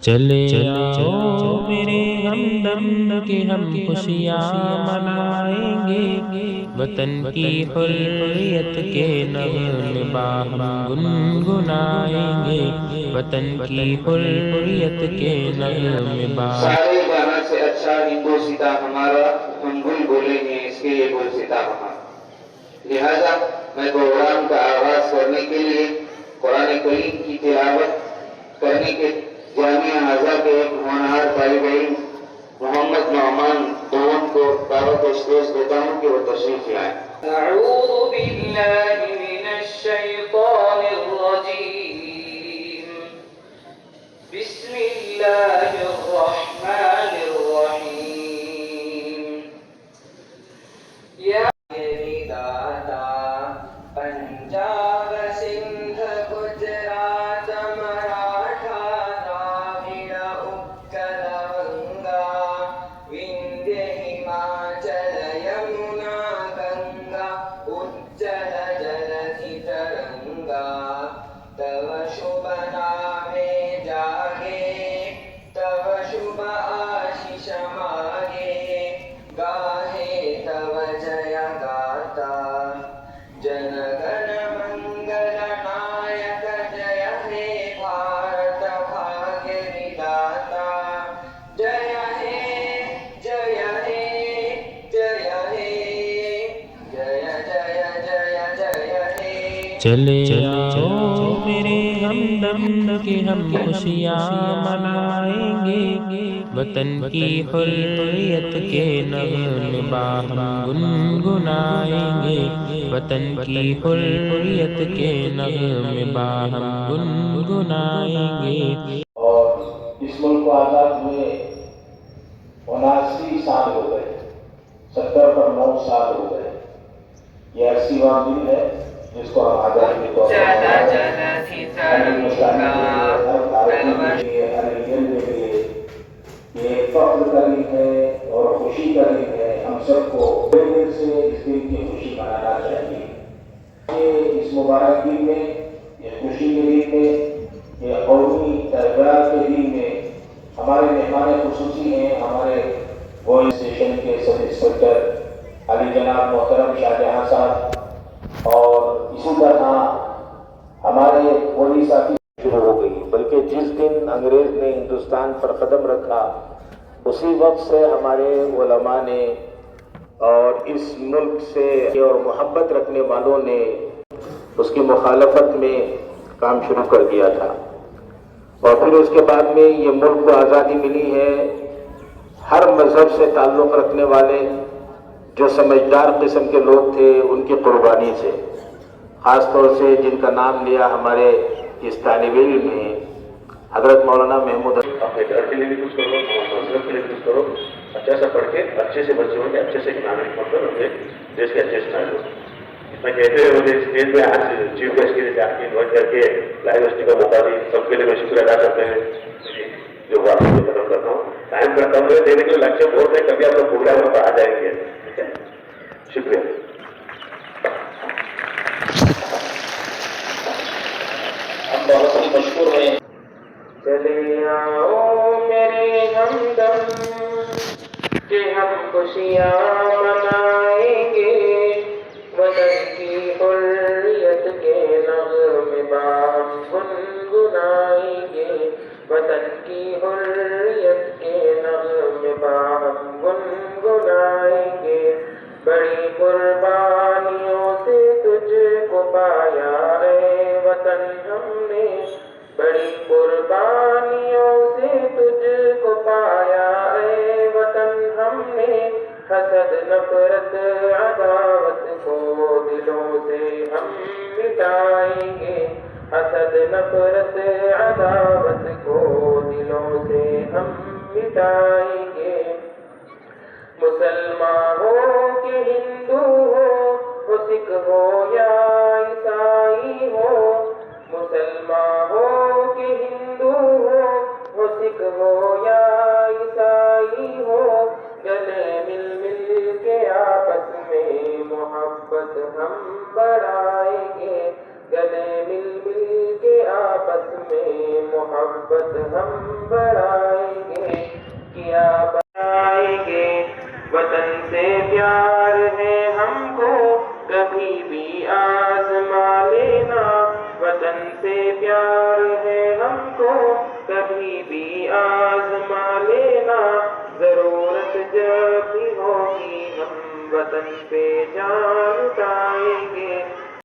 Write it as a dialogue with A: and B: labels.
A: چلے آؤ میرے ہمدم کہ ہم خوشیاں منائیں گے، وطن کی حریت کے نغمے باہم گنگنائیں گے، وطن کی حریت کے نغمے باہم۔
B: سارے گانا سے اچھا ہندو سیتا ہمارا، ہم گل بولیں گے اس کے یہ گل سیتا ہمارا۔ لہذا میں پروگرام کا آغاز کرنے کے لیے قرآن کریم کی تلاوت کرنے کے جامعہ اعضا کے ایک ہونہار طالب علم محمد نعمان دوم کو دعوت اسٹیج دیتا ہوں کہ وہ تشریف لائیں۔ اعوذ باللہ من الشیطان الرجیم، بسم اللہ الرحمن الرحیم۔ یا داتا پنجاب سندھ گجرات مراٹھا دراوڑ اتکل ونگا وندھیہ ہماچل یمنا گنگا اجل جلدھی ترنگا، تو شبھ نامے جاگے تو شبھ آشیش ماگے، گاہے تو جیا گاتا جن گن منگل نائک، جیا ہے بھارت بھاگیہ وداتا، جیا ہے جیا ہے جیا ہے جیا جیا جیا جیا ہے۔
A: چلے آؤ میرے ہمدم کہ ہم خوشیاں منائیں گے، وطن کی حریت کے نغمے باہم گنگنائیں گے، وطن کی حریت کے نغمے باہم گنگنائیں گے۔
C: اور اس ملک کو آزاد ہوئے 79 سال ہو گئے، 70 پر 9 سال ہو گئے۔ یہ 80واں دن ہے جس کو ہم آزادی کے طور پر ہر ہندوستانی کے لیے، ہر بھارتی کے لیے، ہر انڈین کے لیے یہ فخر کا دن ہے اور خوشی کا دن ہے۔ ہم سب کو دل سے اس دن کی خوشی منانا چاہیے۔ اس مبارک دن میں، یہ خوشی کے دن میں، یہ قومی دربار کے دن میں ہمارے مہمان خصوصی ہیں ہمارے گوئل اسٹیشن کے سب انسپکٹر علی جناب محترم شاہجہاں صاحب، اور اسی طرح ہمارے پولیس ساتھی شروع ہو گئی، بلکہ جس دن انگریز نے ہندوستان پر قدم رکھا اسی وقت سے ہمارے علماء نے اور اس ملک سے اور محبت رکھنے والوں نے اس کی مخالفت میں کام شروع کر دیا تھا، اور پھر اس کے بعد میں یہ ملک کو آزادی ملی ہے۔ ہر مذہب سے تعلق رکھنے والے جو سمجھدار قسم کے لوگ تھے ان کی قربانی سے، خاص طور سے جن کا نام لیا ہمارے اس طالب علم میں حضرت مولانا محمود۔
D: اپنے گھر کے لیے بھی کچھ کرو، مذہب کے لیے کچھ کرو، اچھا سا پڑھ کے اچھے سے بچے ہوں گے، اچھے سے ایمان پڑھ کر اپنے دیش کے اچھے سے ہو۔ میں کہتے ہوئے مجھے اسٹیج میں آج چیف گیسٹ کے لیے انوائٹ کر کے لائیو یونیورسٹی کا موقع دی، سب کے لیے میں شکریہ ادا کرتے ہیں جو واقعی کو ختم کرتا ہوں۔ ٹائم کا کم دینے کے لیے لکچر بہت ہے، کبھی آپ لوگ پروگرام پر آ جائیں گے، ٹھیک ہے؟ شکریہ۔
C: ہم بہت ہی مشہور ہیں۔
B: چلے آؤ میرے ہمدم کہ ہم خوشیاں منائیں گے، وطن کی حریت کے نغمے باہم گنگنائیں گے، وطن کی حریت کے نغمے باہم گنگنائیں گے۔ بڑی قربانیوں سے تجھ کو پایا اے وطن ہم نے، بڑی قربانیوں سے تجھ کو پایا اے وطن ہم نے، حسد نفرت عداوت کو دلوں سے ہم مٹائیں گے، حسد نفرت عداوت کو دلوں سے ہم مٹائیں گے۔ مسلمان ہو کہ ہندو ہو سکھ ہو یا عیسائی ہو، مسلمان ہو کہ ہندو ہو سکھ ہو یا عیسائی ہو، گلے مل مل کے آپس میں محبت ہم بڑھائیں گے، گلے مل مل کے آپس میں محبت
A: محبت ہم بڑھائیں گے، کیا بنائیں گے، وطن سے پیار ہے ہم کو کبھی بھی آزما لینا، وطن سے پیار ہے ہم کو کبھی بھی آزما لینا، ضرورت جب بھی ہوگی ہم وطن پہ جان لٹائیں گے،